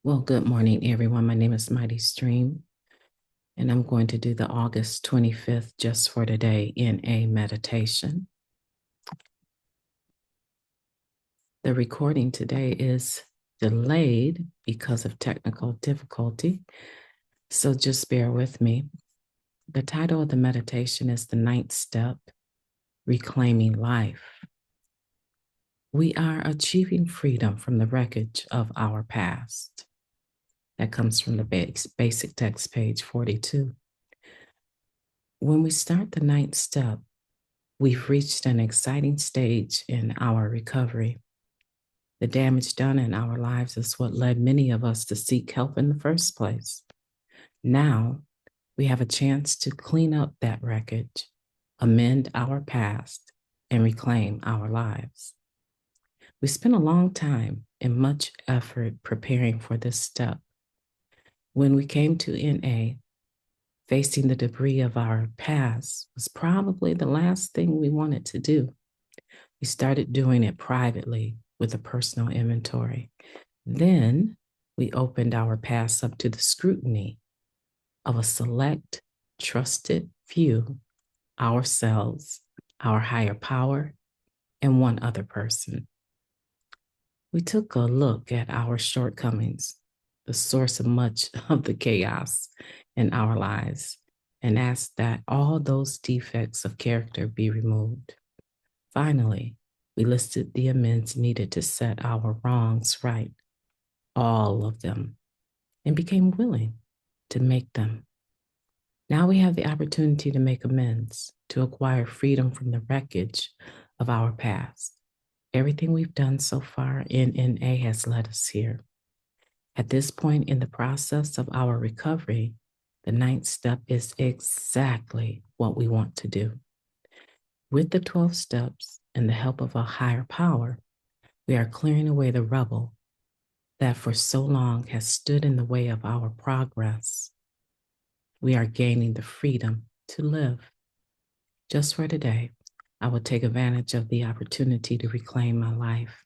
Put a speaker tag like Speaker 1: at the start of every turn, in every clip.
Speaker 1: Well, good morning, everyone. My name is Mighty Stream, and I'm going to do the August 25th just for today in a meditation. The recording today is delayed because of technical difficulty, so just bear with me. The title of the meditation is The Ninth Step, Reclaiming Life. We are achieving freedom from the wreckage of our past. That comes from the basic text, page 42. When we start the ninth step, we've reached an exciting stage in our recovery. The damage done in our lives is what led many of us to seek help in the first place. Now, we have a chance to clean up that wreckage, amend our past, and reclaim our lives. We spent a long time and much effort preparing for this step. When we came to NA, facing the debris of our past was probably the last thing we wanted to do. We started doing it privately with a personal inventory. Then we opened our past up to the scrutiny of a select, trusted few, ourselves, our higher power, and one other person. We took a look at our shortcomings, the source of much of the chaos in our lives, and asked that all those defects of character be removed. Finally, we listed the amends needed to set our wrongs right, all of them, and became willing to make them. Now we have the opportunity to make amends, to acquire freedom from the wreckage of our past. Everything we've done so far in NA has led us here. At this point in the process of our recovery, the ninth step is exactly what we want to do. With the 12 steps and the help of a higher power, we are clearing away the rubble that for so long has stood in the way of our progress. We are gaining the freedom to live. Just for today, I will take advantage of the opportunity to reclaim my life.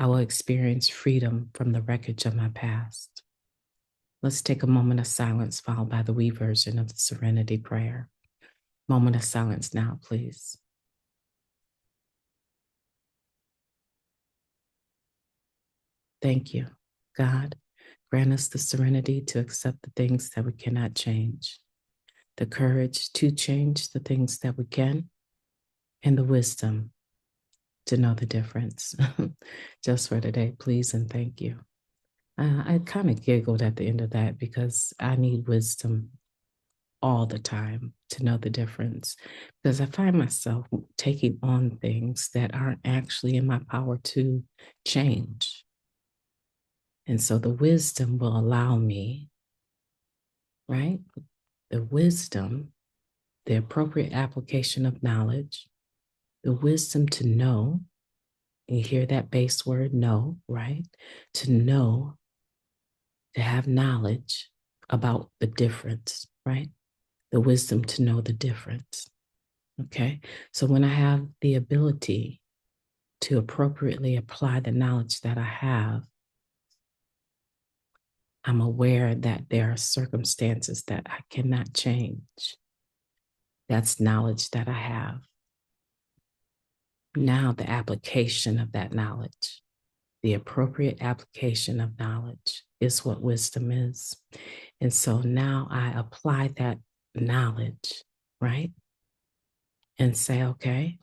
Speaker 1: I will experience freedom from the wreckage of my past. Let's take a moment of silence, followed by the we version of the Serenity Prayer. Moment of silence now, please. Thank you, God. Grant us the serenity to accept the things that we cannot change, the courage to change the things that we can, and the wisdom to know the difference. Just for today, please and thank you. I kind of giggled at the end of that because I need wisdom all the time to know the difference, because I find myself taking on things that aren't actually in my power to change. And so the wisdom will allow me, right? The wisdom, the appropriate application of knowledge, the wisdom to know. You hear that base word, know, right? To know, to have knowledge about the difference, right? The wisdom to know the difference. Okay. So when I have the ability to appropriately apply the knowledge that I have, I'm aware that there are circumstances that I cannot change. That's knowledge that I have. Now, the application of that knowledge, the appropriate application of knowledge is what wisdom is. And so now I apply that knowledge, right? And say, okay,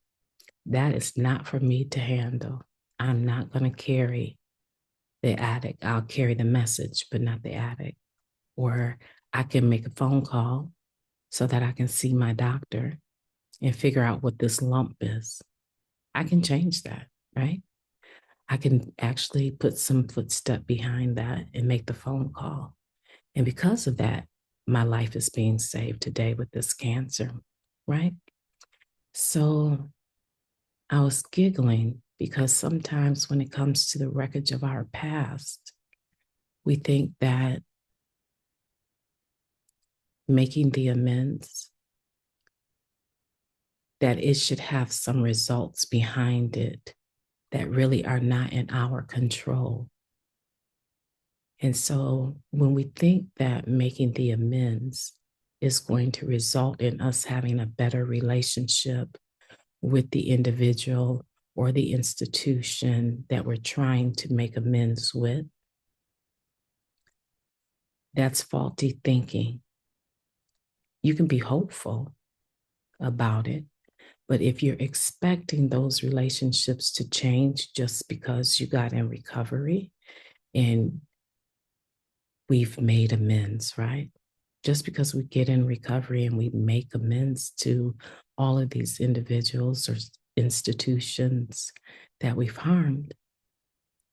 Speaker 1: that is not for me to handle. I'm not going to carry the addict. I'll carry the message, but not the addict. Or I can make a phone call so that I can see my doctor and figure out what this lump is. I can change that, right? I can actually put some footstep behind that and make the phone call. And because of that, my life is being saved today with this cancer, right? So I was giggling because sometimes when it comes to the wreckage of our past, we think that making the amends, that it should have some results behind it that really are not in our control. And so when we think that making the amends is going to result in us having a better relationship with the individual or the institution that we're trying to make amends with, that's faulty thinking. You can be hopeful about it, but if you're expecting those relationships to change just because you got in recovery and we've made amends, right? Just because we get in recovery and we make amends to all of these individuals or institutions that we've harmed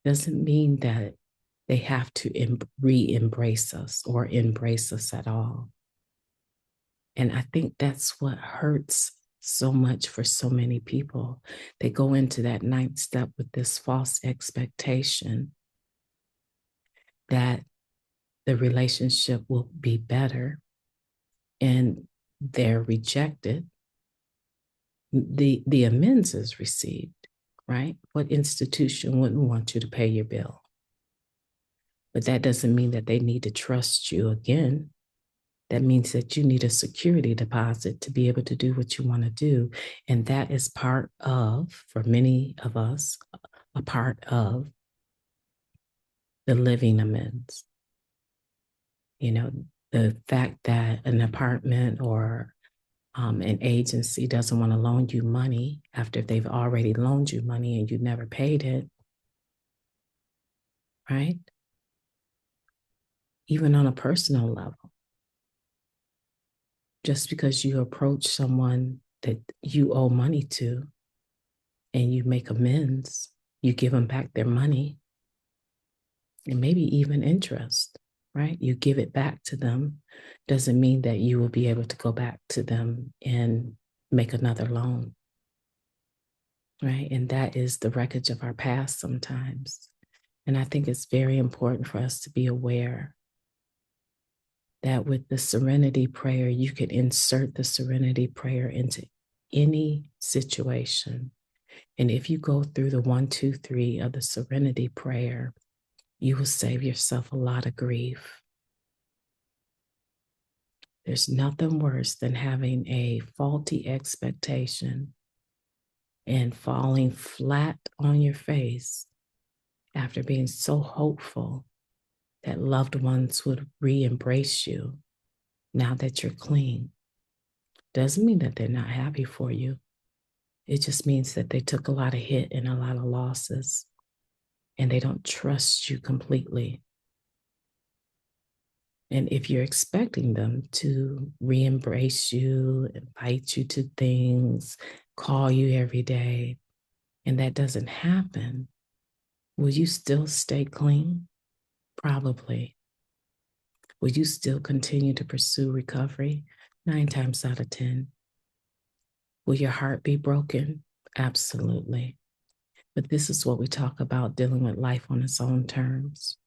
Speaker 1: doesn't mean that they have to re-embrace us or embrace us at all. And I think that's what hurts so much for so many people. They go into that ninth step with this false expectation that the relationship will be better, and they're rejected. The amends is received, right? What institution wouldn't want you to pay your bill? But that doesn't mean that they need to trust you again. That means that you need a security deposit to be able to do what you want to do. And that is part of, for many of us, a part of the living amends. You know, the fact that an apartment or an agency doesn't want to loan you money after they've already loaned you money and you never paid it, right? Even on a personal level, just because you approach someone that you owe money to and you make amends, you give them back their money and maybe even interest, right? You give it back to them, doesn't mean that you will be able to go back to them and make another loan, right? And that is the wreckage of our past sometimes. And I think it's very important for us to be aware that with the serenity prayer, you can insert the serenity prayer into any situation. And if you go through the 1, 2, 3 of the serenity prayer, you will save yourself a lot of grief. There's nothing worse than having a faulty expectation and falling flat on your face after being so hopeful that loved ones would re-embrace you now that you're clean. Doesn't mean that they're not happy for you. It just means that they took a lot of hit and a lot of losses and they don't trust you completely. And if you're expecting them to re-embrace you, invite you to things, call you every day, and that doesn't happen, will you still stay clean? Probably. Will you still continue to pursue recovery? 9 times out of 10. Will your heart be broken? Absolutely. But this is what we talk about, dealing with life on its own terms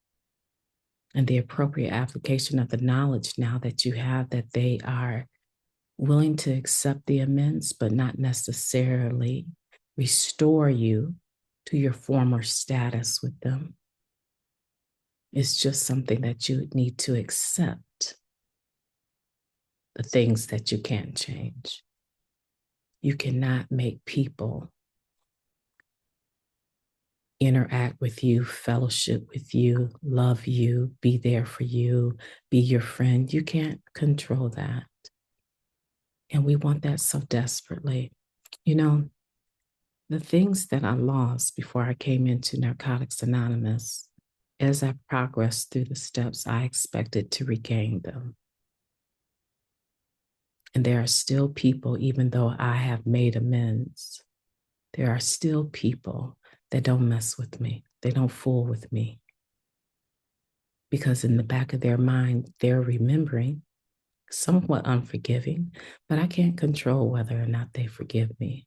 Speaker 1: and the appropriate application of the knowledge now that you have that they are willing to accept the amends, but not necessarily restore you to your former status with them. It's just something that you need to accept, the things that you can't change. You cannot make people interact with you, fellowship with you, love you, be there for you, be your friend. You can't control that. And we want that so desperately. You know, the things that I lost before I came into Narcotics Anonymous, as I progressed through the steps, I expected to regain them. And there are still people, even though I have made amends, there are still people that don't mess with me. They don't fool with me. Because in the back of their mind, they're remembering, somewhat unforgiving, but I can't control whether or not they forgive me.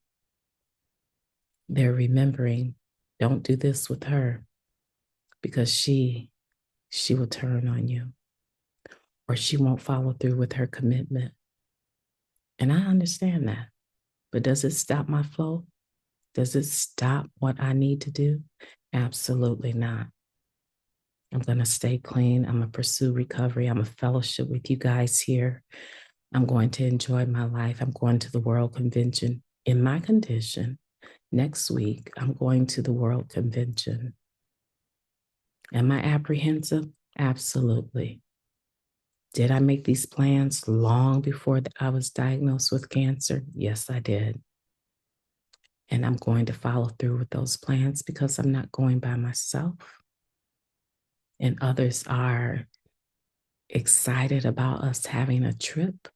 Speaker 1: They're remembering, don't do this with her because she will turn on you or she won't follow through with her commitment. And I understand that. But does it stop my flow? Does it stop what I need to do? Absolutely not. I'm going to stay clean. I'm going to pursue recovery. I'm a fellowship with you guys here. I'm going to enjoy my life. I'm going to the World Convention in my condition. Next week, I'm going to the World Convention. Am I apprehensive? Absolutely. Did I make these plans long before I was diagnosed with cancer? Yes, I did. And I'm going to follow through with those plans because I'm not going by myself. And others are excited about us having a trip.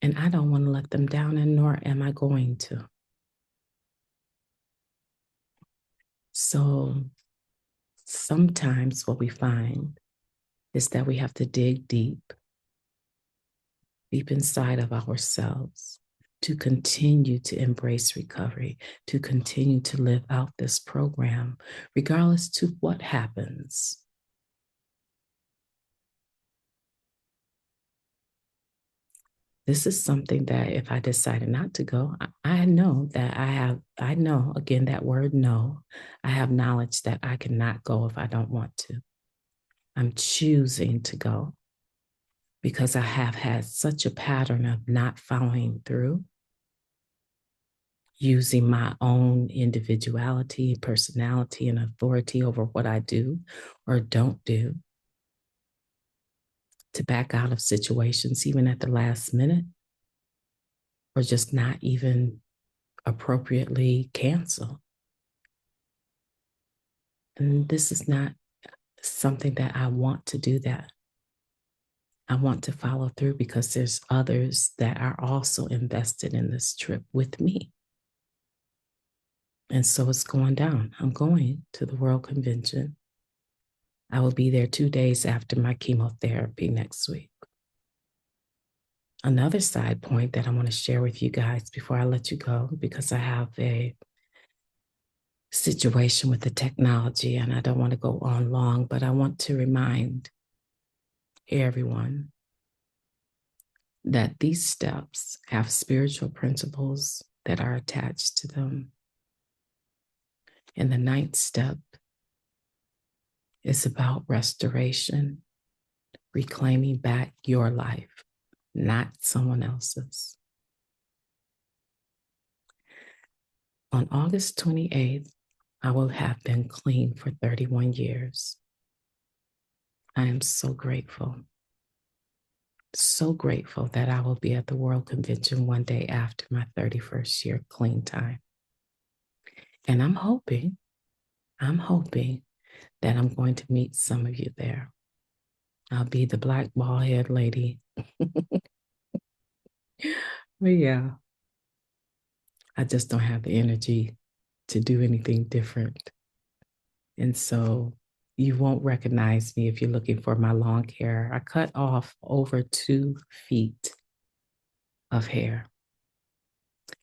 Speaker 1: And I don't want to let them down, and nor am I going to. So sometimes what we find is that we have to dig deep, deep inside of ourselves to continue to embrace recovery, to continue to live out this program, regardless to what happens. This is something that if I decided not to go, I know that I know, again, that word no, I have knowledge that I cannot go if I don't want to. I'm choosing to go because I have had such a pattern of not following through, using my own individuality, personality, and authority over what I do or don't do to back out of situations, even at the last minute, or just not even appropriately cancel. And this is not something that I want to do that. I want to follow through because there's others that are also invested in this trip with me. And so it's going down. I'm going to the World Convention. I will be there 2 days after my chemotherapy next week. Another side point that I want to share with you guys before I let you go, because I have a situation with the technology and I don't want to go on long, but I want to remind everyone that these steps have spiritual principles that are attached to them. And the 9th step is about restoration, reclaiming back your life, not someone else's. On August 28th, I will have been clean for 31 years. I am so grateful that I will be at the World Convention one day after my 31st year clean time. And I'm hoping that I'm going to meet some of you there. I'll be the black bald head lady. But yeah, I just don't have the energy to do anything different. And so you won't recognize me if you're looking for my long hair. I cut off over 2 feet of hair.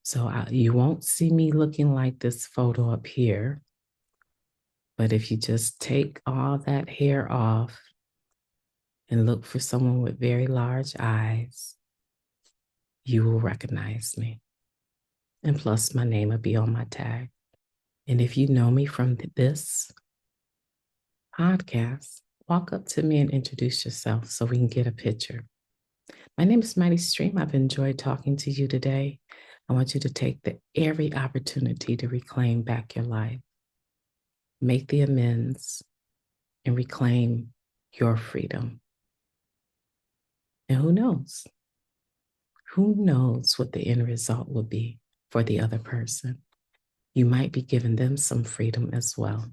Speaker 1: So you won't see me looking like this photo up here. But if you just take all that hair off and look for someone with very large eyes, you will recognize me. And plus, my name will be on my tag. And if you know me from this podcast, walk up to me and introduce yourself so we can get a picture. My name is Mighty Stream. I've enjoyed talking to you today. I want you to take every opportunity to reclaim back your life, make the amends, and reclaim your freedom. And who knows? Who knows what the end result will be for the other person? You might be giving them some freedom as well.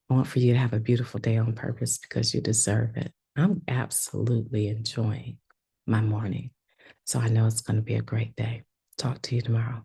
Speaker 1: I want for you to have a beautiful day on purpose because you deserve it. I'm absolutely enjoying my morning. So I know it's going to be a great day. Talk to you tomorrow.